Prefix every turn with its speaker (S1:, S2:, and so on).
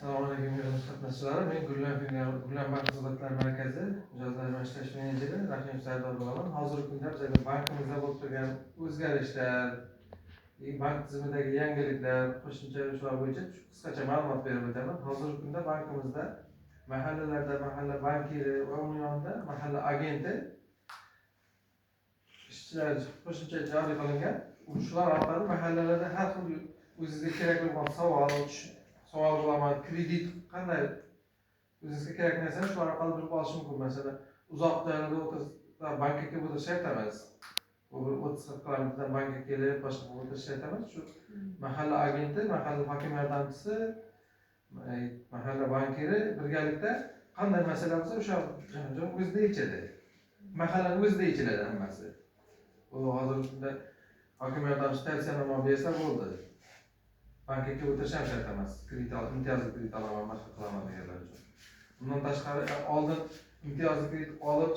S1: Assalomu alaykum yig'ilish qatnashchilari. Men Gullan bank xizmatlari markazi mijozlar ishlash menejeri Rahim Sardor bo'laman. Hozirgi kunda bizning bankimizda bo'lib turgan o'zgarishlar, bank tizimidagi yangiliklar, qo'shimcha ishlar bo'yicha qisqacha ma'lumot berib o'taman. Hozirgi kunda bankimizda mahallalarda mahalla bankiri va uning yonida mahalla agenti ishchilar qo'shimcha joriy qilingan. Shular orqali mahallalarda har xil o'zingizga kerak bo'lgan savol bo'laman, kredit qanday o'zingizga kerak narsani shular orqali bilib olish mumkin. Masalan, uzoq joylarda o'tirsa bankka kelib o'tirish shart emas. Bu 30-40 kilometrdan bankka kelib boshqa o'tirish shart emas. Shu mahalla agenti, mahalla hokim yordamchisi, mahalla bankiri birgalikda qanday masala bo'lsa o'sha o'zida yechadi. Mahallani o'zida yechiladi hammasi. Bu hozirgi kunda hokim yordamchisi tavsiyanoma bersa bo'ldi. Bankka kelib o'tirish ham shart emas. Imtiyozli kredit olaman, boshqa qilaman deganlar uchun. Bundan tashqari oldin imtiyozli kredit olib